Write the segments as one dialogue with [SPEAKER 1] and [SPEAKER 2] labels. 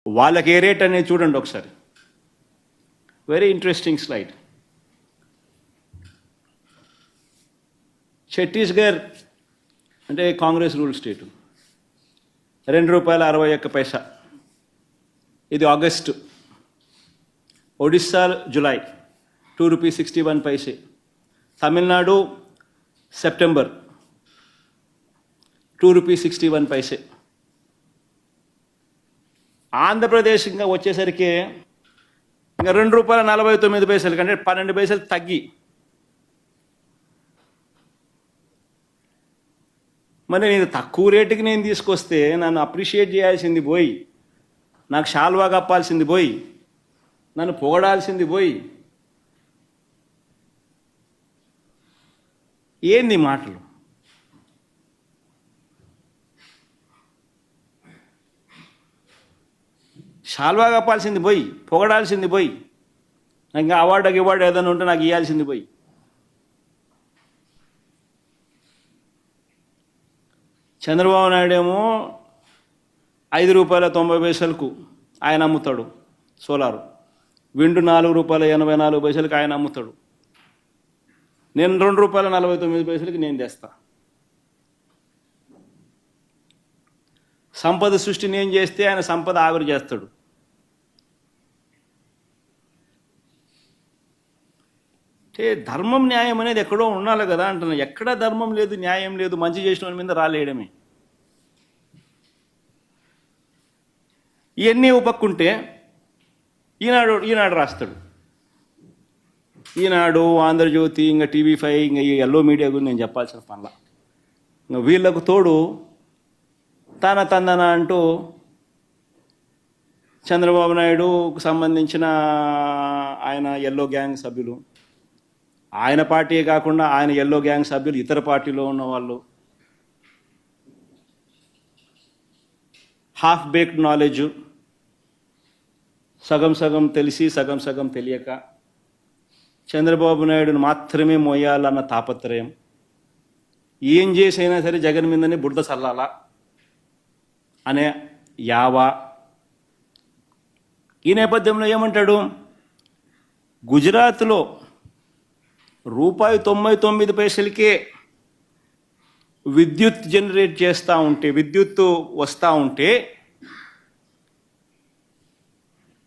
[SPEAKER 1] వాళ్ళకి ఏ రేట్ అనేది చూడండి ఒకసారి. Very interesting slide. ఛత్తీస్గఢ్ అంటే కాంగ్రెస్ రూల్ స్టేటు ₹2.61. ఇది August. Odisha July ₹2.61. Tamil Nadu September ₹2.61. Andhra Pradesh ఇంకా వచ్చేసరికి ఇంకా ₹2.49 కంటే 12 పైసలు తగ్గి. మరి నేను తక్కువ రేటుకి నేను తీసుకొస్తే నన్ను అప్రిషియేట్ చేయాల్సింది పోయి, నాకు షాల్వా కప్పాల్సింది పోయి, నన్ను పొగడాల్సింది పోయి, ఏంది మాటలు? షాల్వా కప్పాల్సింది పోయి, పొగడాల్సింది పోయి, నాకు ఇంకా అవార్డు ఏదైనా ఉంటే నాకు ఇవ్వాల్సింది పోయి. చంద్రబాబు నాయుడు ఏమో ₹5.90 ఆయన అమ్ముతాడు సోలారు. విండ్ ₹4.84 ఆయన అమ్ముతాడు. నేను ₹2.49 నేను తెస్తా. సంపద సృష్టి నేను చేస్తే ఆయన సంపద ఆవిరి చేస్తాడు. అంటే ధర్మం న్యాయం అనేది ఎక్కడో ఉండాలి కదా అంటున్నా. ఎక్కడ ధర్మం లేదు, న్యాయం లేదు, మంచి చేసిన వాళ్ళ మీద రాలేయడమే. ఇవన్నీ ఉపక్కుంటే ఈనాడు రాస్తాడు. ఈనాడు, ఆంధ్రజ్యోతి, ఇంకా TV5, ఇంకా ఈ ఎల్లో మీడియా గురించి నేను చెప్పాల్సిన పనిలా. ఇంకా వీళ్ళకు తోడు తందన అంటూ చంద్రబాబు నాయుడుకు సంబంధించిన ఆయన ఎల్లో గ్యాంగ్ సభ్యులు, ఆయన పార్టీయే కాకుండా ఆయన ఎల్లో గ్యాంగ్ సభ్యులు ఇతర పార్టీలో ఉన్న వాళ్ళు, హాఫ్ బేక్డ్ నాలెడ్జ్, సగం సగం తెలిసి సగం సగం తెలియక చంద్రబాబు నాయుడును మాత్రమే మోయాలన్న తాపత్రయం, ఏం చేసైనా సరే జగన్ మీదనే బురద చల్లాలా అనే యావా. ఈ నేపథ్యంలో ఏమంటాడు? గుజరాత్లో ₹99 విద్యుత్ జనరేట్ చేస్తూ ఉంటే, విద్యుత్తు వస్తూ ఉంటే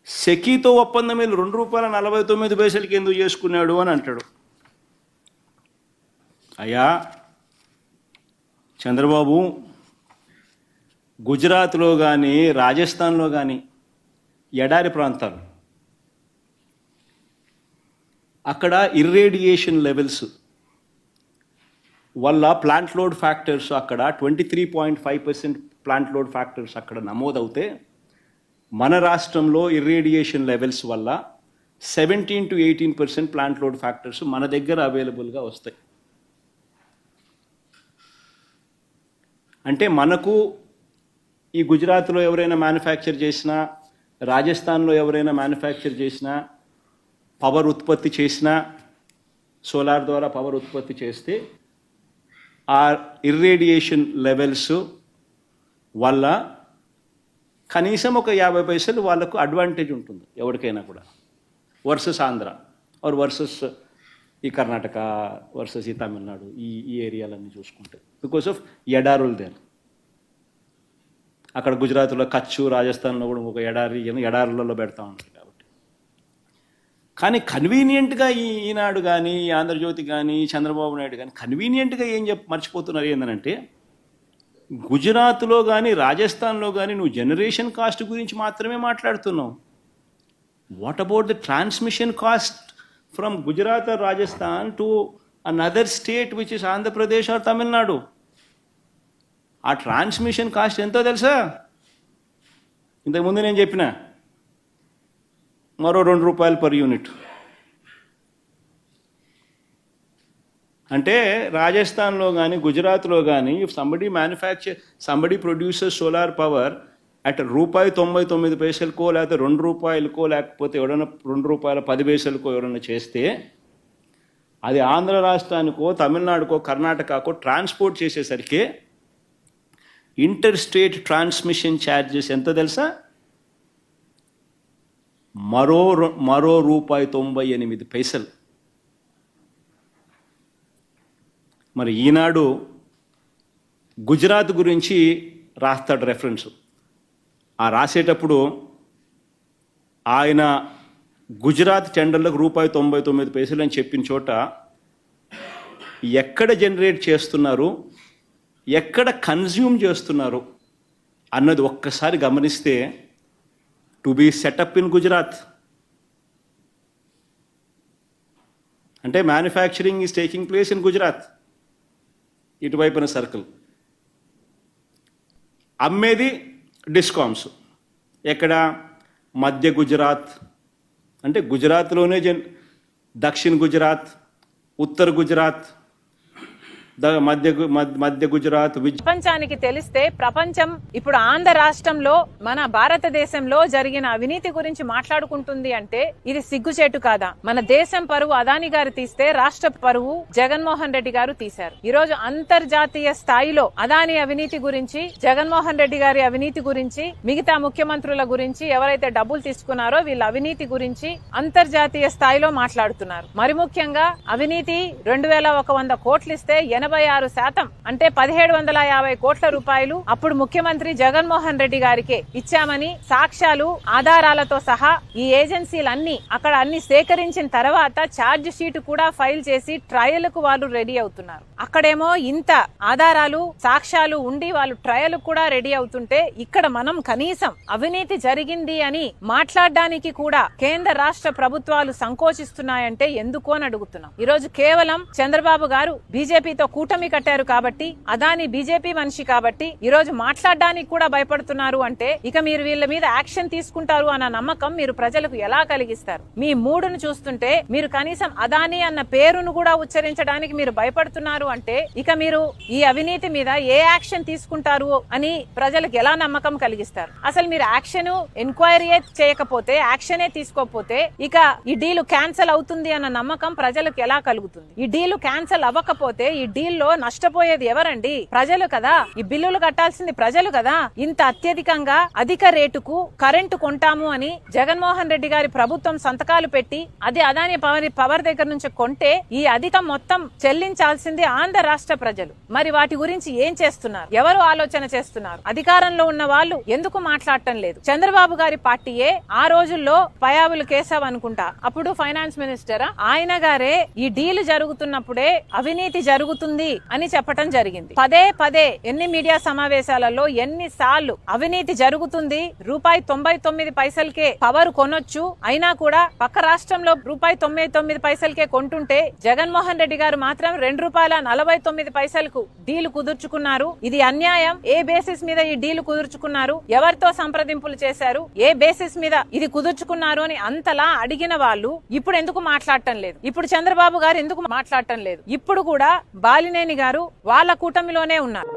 [SPEAKER 1] సెకీతో ఒప్పందం మీద ₹2.49 ఎందుకు చేసుకున్నాడు అని అంటాడు. అయ్యా చంద్రబాబు, గుజరాత్లో కానీ రాజస్థాన్లో కానీ ఎడారి ప్రాంతాలు, అక్కడ ఇర్రేడియేషన్ లెవెల్స్ వల్ల ప్లాంట్ లోడ్ ఫ్యాక్టర్స్ అక్కడ 23.5% ప్లాంట్ లోడ్ ఫ్యాక్టర్స్ అక్కడ నమోదవుతే, మన రాష్ట్రంలో ఇర్రేడియేషన్ లెవెల్స్ వల్ల 17 to 18% ప్లాంట్ లోడ్ ఫ్యాక్టర్స్ మన దగ్గర అవైలబుల్గా వస్తాయి. అంటే మనకు ఈ గుజరాత్లో ఎవరైనా మ్యానుఫ్యాక్చర్ చేసినా, రాజస్థాన్లో ఎవరైనా మ్యానుఫ్యాక్చర్ చేసినా, పవర్ ఉత్పత్తి చేసినా, సోలార్ ద్వారా పవర్ ఉత్పత్తి చేస్తే ఆ ఇర్రేడియేషన్ లెవెల్స్ వల్ల కనీసం ఒక 50 పైసలు వాళ్ళకు అడ్వాంటేజ్ ఉంటుంది ఎవరికైనా కూడా, వర్సెస్ ఆంధ్ర ఆర్ వర్సెస్ ఈ కర్ణాటక, వర్సెస్ ఈ తమిళనాడు, ఈ ఏరియాలన్నీ చూసుకుంటే, బికాస్ ఆఫ్ ఎడారులు దేర్. అక్కడ గుజరాత్లో కచ్చు, రాజస్థాన్లో కూడా ఒక ఎడారులలో పెడతా ఉంటారు కాబట్టి. కానీ కన్వీనియంట్గా ఈనాడు కానీ, ఆంధ్రజ్యోతి కానీ, చంద్రబాబు నాయుడు కానీ కన్వీనియంట్గా ఏం మర్చిపోతున్నారు ఏంటంటే, గుజరాత్లో కానీ రాజస్థాన్లో కానీ నువ్వు జనరేషన్ కాస్ట్ గురించి మాత్రమే మాట్లాడుతున్నావు. What about the transmission cost from Gujarat or Rajasthan to another state which is Andhra Pradesh or Tamil Nadu? ఆ ట్రాన్స్మిషన్ కాస్ట్ ఎంతో తెలుసా? ఇంతకుముందు నేను చెప్పిన మరో ₹2 per యూనిట్. అంటే రాజస్థాన్లో కానీ గుజరాత్లో కానీ somebody producer solar power at ₹99 లేకపోతే ₹2 లేకపోతే ఎవరైనా ₹2.10 ఎవరైనా చేస్తే, అది ఆంధ్ర రాష్ట్రానికో, తమిళనాడుకో, కర్ణాటకకో ట్రాన్స్పోర్ట్ చేసేసరికి ఇంటర్ స్టేట్ ట్రాన్స్మిషన్ ఛార్జెస్ ఎంత తెలుసా? మరో ₹98. మరి ఈనాడు గుజరాత్ గురించి రాస్తాడు రెఫరెన్స్. ఆ రాసేటప్పుడు ఆయన గుజరాత్ టెండర్లకు ₹99 అని చెప్పిన చోట ఎక్కడ జనరేట్ చేస్తున్నారు, ఎక్కడ కన్జ్యూమ్ చేస్తున్నారు అన్నది ఒక్కసారి గమనిస్తే to be setup in Gujarat అంటే manufacturing is taking place in Gujarat. ఇటువైపున సర్కిల్ అమ్మేది డిస్కామ్స్ ఎక్కడ మధ్య గుజరాత్ అంటే గుజరాత్లోనే దక్షిణ గుజరాత్, ఉత్తర గుజరాత్, మధ్య గుజరాత్.
[SPEAKER 2] ప్రపంచానికి తెలిస్తే ప్రపంచం ఇప్పుడు ఆంధ్ర రాష్ట్రంలో మన భారతదేశంలో జరిగిన అవినీతి గురించి మాట్లాడుకుంటుంది అంటే ఇది సిగ్గుచేటు కాదా? మన దేశం పరువు అదాని గారు తీస్తే రాష్ట్ర పరువు జగన్మోహన్ రెడ్డి గారు తీశారు. ఈ రోజు అంతర్జాతీయ స్థాయిలో అదాని అవినీతి గురించి, జగన్మోహన్ రెడ్డి గారి అవినీతి గురించి, మిగతా ముఖ్యమంత్రుల గురించి, ఎవరైతే డబ్బులు తీసుకున్నారో వీళ్ళ అవినీతి గురించి అంతర్జాతీయ స్థాయిలో మాట్లాడుతున్నారు. మరి ముఖ్యంగా అవినీతి 2100 కోట్లు ఇస్తే 86% అంటే 1750 కోట్ల రూపాయలు అప్పుడు ముఖ్యమంత్రి జగన్మోహన్ రెడ్డి గారికే ఇచ్చామని సాక్ష్యాలు ఆధారాలతో సహా ఈ ఏజెన్సీలన్నీ అక్కడ అన్ని సేకరించిన తర్వాత ఛార్జ్ షీట్ కూడా ఫైల్ చేసి ట్రయల్ కు వాళ్ళు రెడీ అవుతున్నారు. అక్కడేమో ఇంత ఆధారాలు సాక్ష్యాలు ఉండి వాళ్ళు ట్రయల్ కూడా రెడీ అవుతుంటే ఇక్కడ మనం కనీసం అవినీతి జరిగింది అని మాట్లాడడానికి కూడా కేంద్ర రాష్ట్ర ప్రభుత్వాలు సంకోచిస్తున్నాయంటే ఎందుకు అని అడుగుతున్నాం. ఈ రోజు కేవలం చంద్రబాబు గారు బీజేపీతో కూటమి కట్టారు కాబట్టి, అదాని బీజేపీ మనిషి కాబట్టి ఈ రోజు మాట్లాడడానికి కూడా భయపడుతున్నారు అంటే ఇక మీరు వీళ్ళ మీద యాక్షన్ తీసుకుంటారు అన్న నమ్మకం మీరు ప్రజలకు ఎలా కలిగిస్తారు? మీ మూడును చూస్తుంటే మీరు కనీసం అదాని అన్న పేరును కూడా ఉచ్చరించడానికి మీరు భయపడుతున్నారు అంటే ఇక మీరు ఈ అవినీతి మీద ఏ యాక్షన్ తీసుకుంటారు అని ప్రజలకు ఎలా నమ్మకం కలిగిస్తారు? అసలు మీరు యాక్షన్ ఎంక్వైరీ చేయకపోతే, యాక్షనే తీసుకోకపోతే ఇక ఈ డీల్ క్యాన్సల్ అవుతుంది అన్న నమ్మకం ప్రజలకు ఎలా కలుగుతుంది? ఈ డీల్ క్యాన్సల్ అవ్వకపోతే ఈ డీల్లో నష్టపోయేది ఎవరండి? ప్రజలు కదా. ఈ బిల్లులు కట్టాల్సింది ప్రజలు కదా. ఇంత అత్యధికంగా అధిక రేటుకు కరెంటు కొంటాము అని జగన్మోహన్ రెడ్డి గారి ప్రభుత్వం సంతకాలు పెట్టి అది అదాని పవర్ దగ్గర నుంచి కొంటే ఈ అధికం మొత్తం చెల్లించాల్సింది ఆంధ్ర రాష్ట్ర ప్రజలు. మరి వాటి గురించి ఏం చేస్తున్నారు? ఎవరు ఆలోచన చేస్తున్నారు? అధికారంలో ఉన్న వాళ్ళు ఎందుకు మాట్లాడటం లేదు? చంద్రబాబు గారి పార్టీయే ఆ రోజుల్లో పయావులు కేశవ్ అనుకుంటా అప్పుడు ఫైనాన్స్ మినిస్టర్, ఆయన గారే ఈ డీల్ జరుగుతున్నప్పుడే అవినీతి జరుగుతుంది అని చెప్పటం జరిగింది. పదే ఎన్ని మీడియా సమావేశాలలో ఎన్నిసార్లు అవినీతి జరుగుతుంది, ₹99 పవర్ కొనొచ్చు, అయినా కూడా పక్క రాష్ట్రంలో ₹99 కొంటుంటే జగన్మోహన్ రెడ్డి గారు మాత్రం ₹2.49 డీల్ కుదుర్చుకున్నారు. ఇది అన్యాయం. ఏ బేసిస్ మీద ఈ డీల్ కుదుర్చుకున్నారు? ఎవరితో సంప్రదింపులు చేశారు? ఏ బేసిస్ మీద ఇది కుదుర్చుకున్నారు అని అంతలా అడిగిన వాళ్ళు ఇప్పుడు ఎందుకు మాట్లాడటం లేదు? ఇప్పుడు చంద్రబాబు గారు ఎందుకు మాట్లాడటం లేదు? ఇప్పుడు కూడా బాలినేని గారు వాళ్ళ కూటమిలోనే ఉన్నారు.